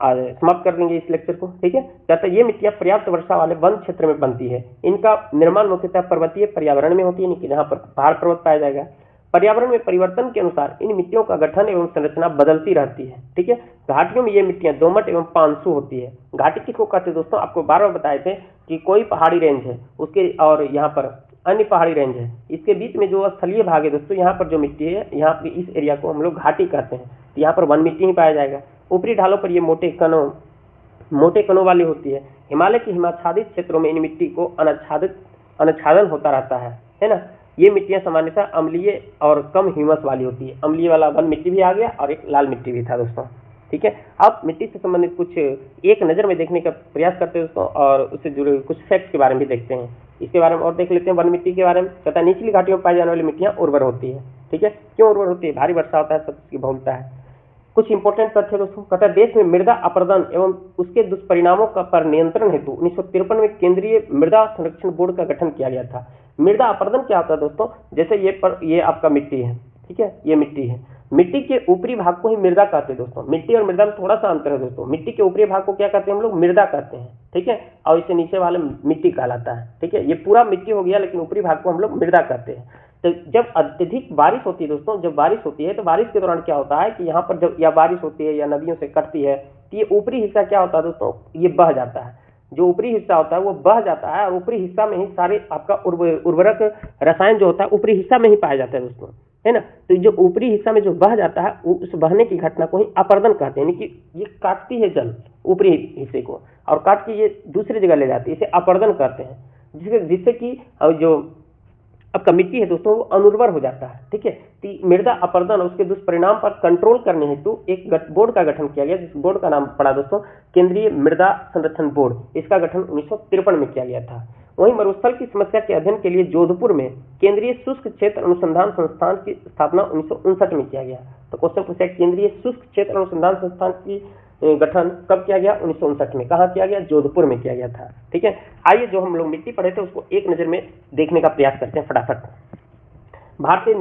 समाप्त कर देंगे इस लेक्चर को, ठीक है। कहता है ये मिट्टियां पर्याप्त वर्षा वाले वन क्षेत्र में बनती है। इनका निर्माण मुख्यतः पर्वतीय पर्यावरण में होती है, जहाँ पर पहाड़ पर्वत पाया जाएगा। पर्यावरण में परिवर्तन के अनुसार इन मिट्टियों का गठन एवं संरचना बदलती रहती है, ठीक है। घाटियों में ये मिट्टियां दोमट एवं पांसु होती है। घाटी किसको कहते हैं दोस्तों, आपको बार बार बताए थे कि कोई पहाड़ी रेंज है उसके और यहाँ पर अन्य पहाड़ी रेंज है, इसके बीच में जो स्थलीय भाग है दोस्तों, यहाँ पर जो मिट्टी है, यहाँ पर इस एरिया को हम लोग घाटी कहते हैं। यहाँ पर वन मिट्टी ही पाया जाएगा। ऊपरी ढालों पर ये मोटे कणों वाली होती है। हिमालय के हिमाच्छादित क्षेत्रों में इन मिट्टी को अनाच्छादन होता रहता है ना। ये मिट्टियां सामान्यतः अम्लीय और कम ह्यूमस वाली होती है। अम्लीय वाला वन मिट्टी भी आ गया और एक लाल मिट्टी भी था दोस्तों, ठीक है। अब मिट्टी से संबंधित कुछ एक नज़र में देखने का प्रयास करते हैं दोस्तों और उससे जुड़े कुछ फैक्ट के बारे में भी देखते हैं। इसके बारे में और देख लेते हैं। वन मिट्टी के बारे में कहता है निचली घाटियों में पाई जाने वाली मिट्टियां उर्वर होती है, ठीक है। क्यों उर्वर होती है, भारी वर्षा होता है, सब इसकी बहुलता है। कुछ इंपॉर्टेंट तथ्य दोस्तों, कहता है देश में मृदा अपरदन एवं उसके दुष्परिणामों का पर नियंत्रण हेतु 1953 में केंद्रीय मृदा संरक्षण बोर्ड का गठन किया गया था। मृदा अपरदन क्या होता है दोस्तों, जैसे ये आपका मिट्टी है, ठीक है, ये मिट्टी है। मिट्टी के ऊपरी भाग को ही मृदा कहते हैं दोस्तों। मिट्टी और मृदा में थोड़ा सा अंतर है दोस्तों। मिट्टी के ऊपरी भाग को क्या कहते हैं हम लोग, मृदा कहते हैं, ठीक है, और इसे नीचे वाले मिट्टी कहलाता है, ठीक है। ये पूरा मिट्टी हो गया, लेकिन ऊपरी भाग को हम लोग मृदा कहते हैं। तो जब अत्यधिक बारिश होती है दोस्तों, जब बारिश होती है तो बारिश के दौरान क्या होता है कि यहाँ पर जब या बारिश होती है या नदियों से कटती है तो ये ऊपरी हिस्सा क्या होता है दोस्तों, ये बह जाता है। जो ऊपरी हिस्सा होता है वो बह जाता है और ऊपरी हिस्सा में ही सारे आपका उर्वरक रसायन जो होता है ऊपरी हिस्सा में ही पाया जाता है दोस्तों, है ना। तो जो ऊपरी हिस्सा में जो बह जाता है उस बहने की घटना को ही अपरदन कहते हैं, यानी कि ये काटती है जल ऊपरी हिस्से को और काट के ये दूसरी जगह ले जाती है, इसे अपरदन कहते हैं। जिससे कि जो आपका मिट्टी है दोस्तों वो अनुर्वर हो जाता है, ठीक है। तो मृदा अपरदन उसके दुष्परिणाम पर कंट्रोल करने हेतु एक बोर्ड का गठन किया गया, जिस बोर्ड का नाम पड़ा दोस्तों केंद्रीय मृदा संरक्षण बोर्ड। इसका गठन 1953 में किया गया था। वहीं मरुस्थल की समस्या के अध्ययन के लिए जोधपुर में केंद्रीय शुष्क क्षेत्र अनुसंधान संस्थान की स्थापना 1959 में किया गया। तो क्वेश्चन पूछा केंद्रीय शुष्क क्षेत्र अनुसंधान संस्थान की गठन कब किया गया, 1959 में। कहाँ किया गया, जोधपुर में किया गया था, ठीक है। आइए जो हम लोग मिट्टी पढ़े थे उसको एक नजर में देखने का प्रयास करते हैं फटाफट। भारतीय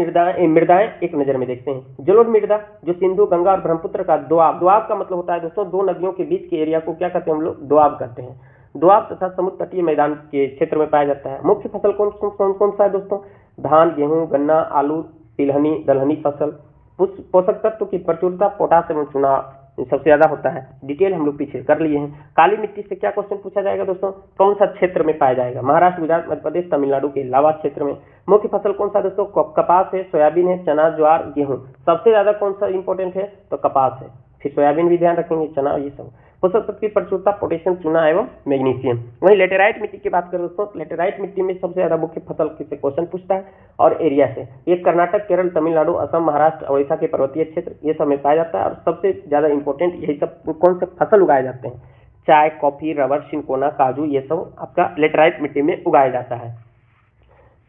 मृदाएं एक नजर में देखते हैं। जलोढ़ मृदा जो सिंधु, गंगा और ब्रह्मपुत्र का दोआब, दोआब का मतलब होता है दोस्तों दो नदियों के बीच के एरिया को क्या कहते हैं हम लोग, दोआब कहते हैं। दोआब तथा समुद्र तटीय मैदान के क्षेत्र में पाया जाता है। मुख्य फसल कौन सा है दोस्तों, धान, गेहूं, गन्ना, आलू, तिलहनी, दलहनी फसल। पोषक तत्व की प्रचुरता पोटास एवं चुना सबसे ज्यादा होता है। डिटेल हम लोग पीछे कर लिए हैं। काली मिट्टी से क्या क्वेश्चन पूछा जाएगा दोस्तों, कौन सा क्षेत्र में पाया जाएगा, महाराष्ट्र, गुजरात, मध्य प्रदेश, तमिलनाडु के अलावा क्षेत्र में। मुख्य फसल कौन सा दोस्तों, कपास है, सोयाबीन है, चना, ज्वार, गेहूं। सबसे ज्यादा कौन सा इंपॉर्टेंट है तो कपास है, फिर सोयाबीन भी ध्यान रखेंगे, चना, ये सब। पोषक तत्व की प्रचुरता पोटेशियम, चूना एवं मैग्नीशियम। वहीं लेटेराइट मिट्टी की बात करें दोस्तों, लेटेराइट मिट्टी में सबसे ज्यादा मुख्य फसल किससे क्वेश्चन पूछता है और एरिया से। ये कर्नाटक, केरल, तमिलनाडु, असम, महाराष्ट्र, उड़ीसा के पर्वतीय क्षेत्र ये सब में पाया जाता है। और सबसे ज्यादा इंपॉर्टेंट यही सब कौन से फसल उगाए जाते हैं, चाय, कॉफी, रबर, सिंकोना, काजू, ये सब आपका लेटेराइट मिट्टी में उगाया जाता है।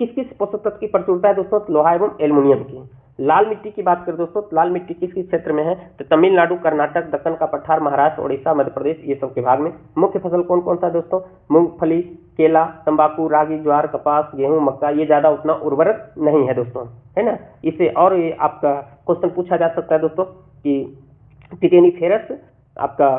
किस किस पोषक तत्व की प्रचुरता है दोस्तों, लोहा एवं एल्युमिनियम की। लाल मिट्टी की बात करें दोस्तों, लाल मिट्टी किस किस क्षेत्र में है तो तमिलनाडु, कर्नाटक, दक्कन का पठार, महाराष्ट्र, उड़ीसा, मध्य प्रदेश ये सब के भाग में। मुख्य फसल कौन कौन सा दोस्तों, मूंगफली, केला, तंबाकू, रागी, ज्वार, कपास, गेहूं, मक्का। ये ज्यादा उतना उर्वरक नहीं है दोस्तों, है ना। इसे और ये आपका क्वेश्चन पूछा जा सकता है दोस्तों कि टिटेनीफेरस आपका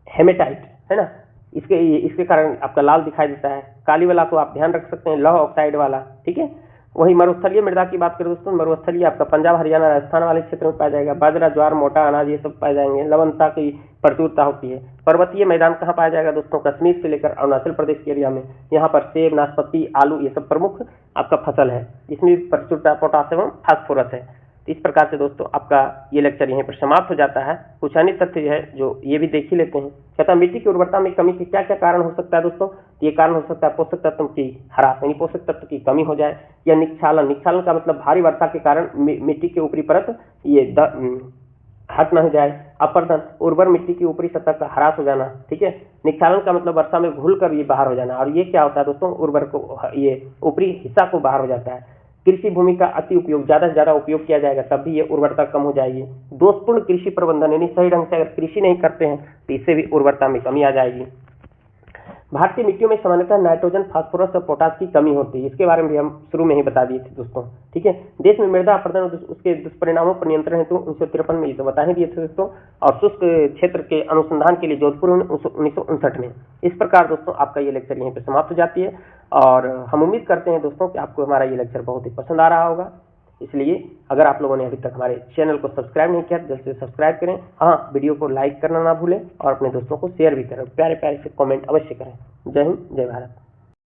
हेमेटाइट है ना, इसके कारण आपका लाल दिखाई देता है। काली वाला को आप ध्यान रख सकते हैं, लौह ऑक्साइड वाला, ठीक है। वही मरुस्थलीय मृदा की बात करें दोस्तों, मरुस्थलीय आपका पंजाब, हरियाणा, राजस्थान वाले क्षेत्र में पाया जाएगा। बाजरा, ज्वार, मोटा अनाज ये सब पाए जाएंगे। लवणता की प्रचुरता होती है। पर्वतीय मैदान कहाँ पाया जाएगा दोस्तों, कश्मीर से लेकर अरुणाचल प्रदेश के एरिया में। यहाँ पर सेब, नाशपाती, आलू ये सब प्रमुख आपका फसल है। इसमें प्रचुरता पोटास एवं फास्फोरस है। तो इस प्रकार से दोस्तों आपका ये लेक्चर यहीं पर समाप्त हो जाता है। कुछ अन्य तथ्य है जो ये भी देख ही लेते हैं। कहता मिट्टी की उर्वरता में कमी के क्या क्या कारण हो सकता है दोस्तों, ये कारण हो सकता है पोषक तत्व की ह्रास, यानी पोषक तत्व की कमी हो जाए, या निक्षालन। निक्षालन का मतलब भारी वर्षा के कारण मिट्टी के ऊपरी परत ये हट न हो जाए। अपर्दन, उर्वर मिट्टी की ऊपरी सतह का ह्रास हो जाना, ठीक है। निक्षालन का मतलब वर्षा में घुल कर ये बाहर हो जाना, और ये क्या होता है दोस्तों, उर्वर को ये ऊपरी हिस्सा को बाहर हो जाता है। कृषि भूमि का अति उपयोग, ज्यादा से ज्यादा उपयोग किया जाएगा तब भी ये उर्वरता कम हो जाएगी। दोषपूर्ण कृषि प्रबंधन, यानी सही ढंग से अगर कृषि नहीं करते हैं तो इससे भी उर्वरता में कमी आ जाएगी। भारतीय मिट्टियों में सामान्यतः नाइट्रोजन, फास्फोरस और पोटास की कमी होती है। इसके बारे में भी हम शुरू में ही बता दिए थे दोस्तों, ठीक है। देश में मृदा अपरदन और उसके दुष्परिणामों पर नियंत्रण हेतु 1953 में ये तो बता ही दिए थे दोस्तों, और शुष्क क्षेत्र के अनुसंधान के लिए जोधपुर 1959 में। इस प्रकार दोस्तों आपका ये लेक्चर यहीं पर समाप्त हो जाती है, और हम उम्मीद करते हैं दोस्तों कि आपको हमारा ये लेक्चर बहुत ही पसंद आ रहा होगा। इसलिए अगर आप लोगों ने अभी तक हमारे चैनल को सब्सक्राइब नहीं किया जल्द से सब्सक्राइब करें। हाँ, वीडियो को लाइक करना ना भूलें और अपने दोस्तों को शेयर भी करें। प्यारे प्यारे से कमेंट अवश्य करें। जय हिंद, जय भारत।